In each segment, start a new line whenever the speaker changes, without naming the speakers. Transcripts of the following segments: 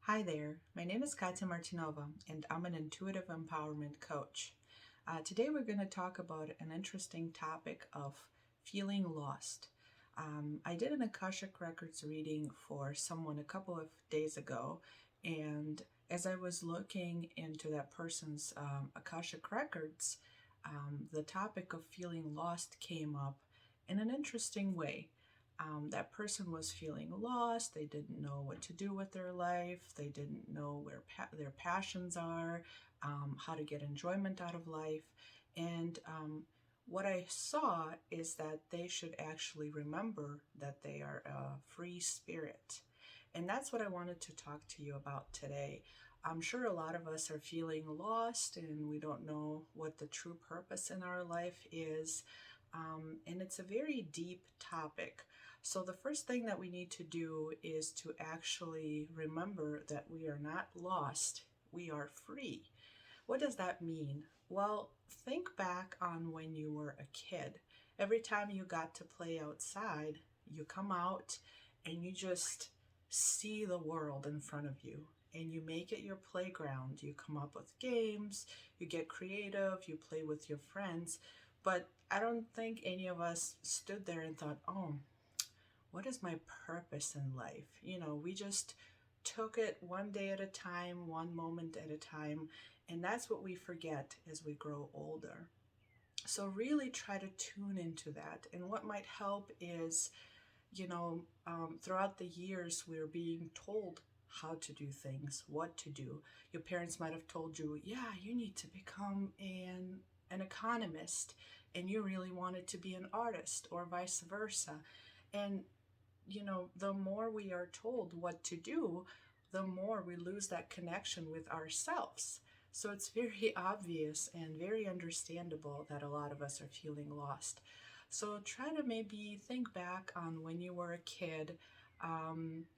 Hi there, my name is Katya Martinova, and I'm an intuitive empowerment coach. Today, we're going to talk about an interesting topic of feeling lost. I did an Akashic Records reading for someone a couple of days ago, and as I was looking into that person's Akashic Records, the topic of feeling lost came up in an interesting way. That person was feeling lost. They didn't know what to do with their life. They didn't know where their passions are, how to get enjoyment out of life. And what I saw is that they should actually remember that they are a free spirit. And that's what I wanted to talk to you about today. I'm sure a lot of us are feeling lost and we don't know what the true purpose in our life is. And it's a very deep topic. So, the first thing that we need to do is to actually remember that we are not lost, we are free. What does that mean? Well, think back on when you were a kid. Every time you got to play outside, you come out and you just see the world in front of you and you make it your playground. You come up with games, you get creative, you play with your friends. But I don't think any of us stood there and thought, oh, what is my purpose in life? We just took it one day at a time, one moment at a time, and that's what we forget as we grow older. So, really try to tune into that. And what might help is, throughout the years, we're being told how to do things, what to do. Your parents might have told you, yeah, you need to become an economist, and you really wanted to be an artist, or vice versa. And the more we are told what to do, the more we lose that connection with ourselves. So it's very obvious and very understandable that a lot of us are feeling lost. So try to maybe think back on when you were a kid,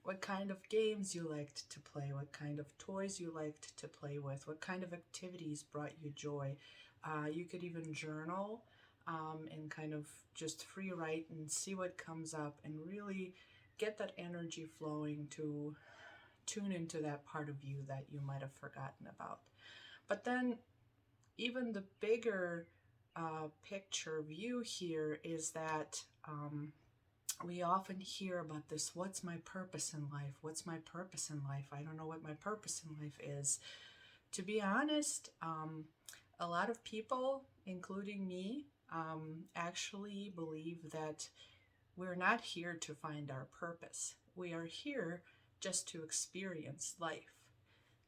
what kind of games you liked to play, what kind of toys you liked to play with, what kind of activities brought you joy. You could even journal and kind of just free write and see what comes up and really get that energy flowing to tune into that part of you that you might have forgotten about. But then, even the bigger picture view here is that we often hear about this, what's my purpose in life? What's my purpose in life? I don't know what my purpose in life is. To be honest, a lot of people, including me, actually believe that we're not here to find our purpose. We are here just to experience life.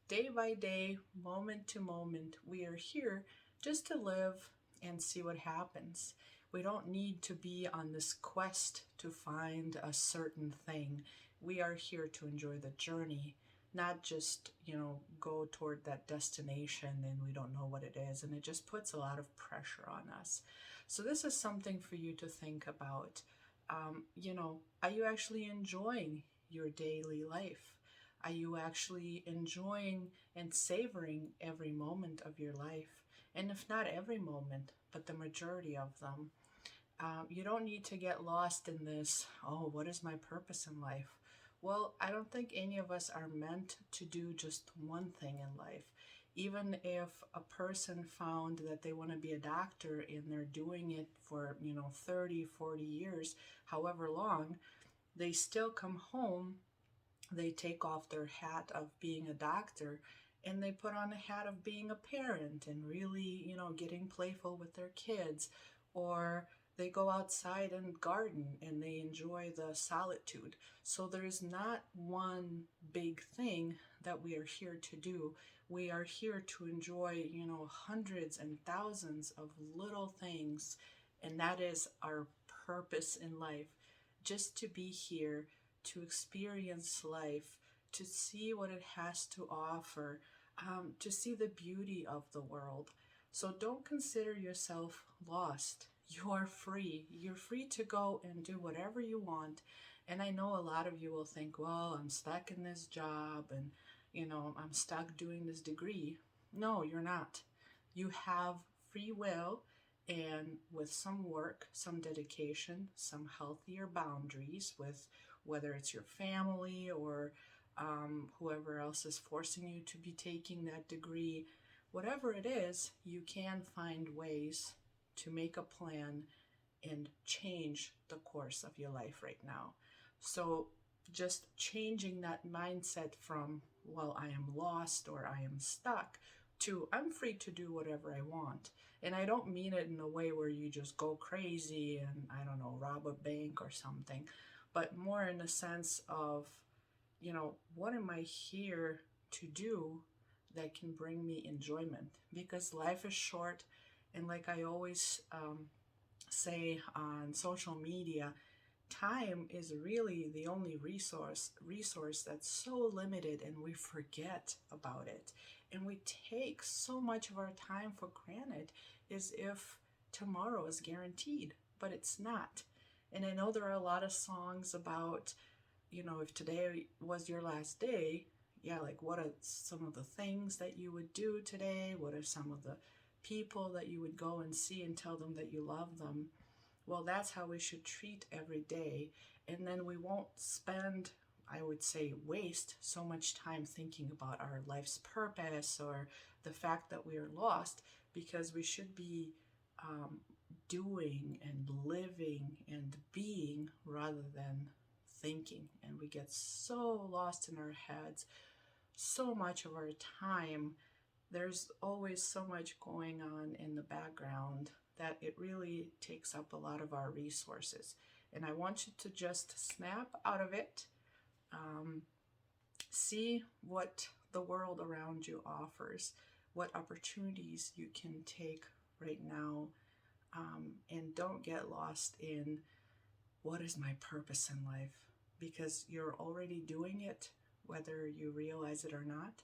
Day by day, moment to moment, we are here just to live and see what happens. We don't need to be on this quest to find a certain thing. We are here to enjoy the journey, not just, go toward that destination and we don't know what it is. And it just puts a lot of pressure on us. So, this is something for you to think about. Are you actually enjoying your daily life? Are you actually enjoying and savoring every moment of your life? And if not every moment, but the majority of them. You don't need to get lost in this, oh, what is my purpose in life? Well, I don't think any of us are meant to do just one thing in life. Even if a person found that they want to be a doctor and they're doing it for, 30, 40 years, however long, they still come home, they take off their hat of being a doctor and they put on a hat of being a parent and really, getting playful with their kids. Or they go outside and garden and they enjoy the solitude. So there's not one big thing that we are here to do. We are here to enjoy, hundreds and thousands of little things. And that is our purpose in life. Just to be here, to experience life, to see what it has to offer, to see the beauty of the world. So don't consider yourself lost. You are free. You're free to go and do whatever you want. And I know a lot of you will think, well, I'm stuck in this job and, I'm stuck doing this degree. No, you're not. You have free will, and with some work, some dedication, some healthier boundaries with whether it's your family or whoever else is forcing you to be taking that degree. Whatever it is, you can find ways to make a plan and change the course of your life right now. So just changing that mindset from, well, I am lost or I am stuck, to I'm free to do whatever I want. And I don't mean it in a way where you just go crazy and, I don't know, rob a bank or something, but more in the sense of, what am I here to do that can bring me enjoyment? Because life is short, and like I always say on social media, time is really the only resource that's so limited, and we forget about it, and we take so much of our time for granted as if tomorrow is guaranteed, but it's not. And I know there are a lot of songs about, if today was your last day, yeah, like what are some of the things that you would do today? What are some of the people that you would go and see and tell them that you love them? Well, that's how we should treat every day. And then we won't spend, I would say, waste so much time thinking about our life's purpose or the fact that we are lost, because we should be doing and living and being rather than thinking. And we get so lost in our heads so much of our time. There's always so much going on in the background that it really takes up a lot of our resources. And I want you to just snap out of it, see what the world around you offers, what opportunities you can take right now, and don't get lost in what is my purpose in life, because you're already doing it, whether you realize it or not.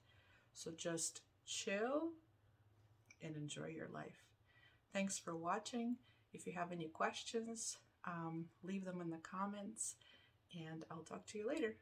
So just chill and enjoy your life. Thanks for watching. If you have any questions, leave them in the comments, and I'll talk to you later.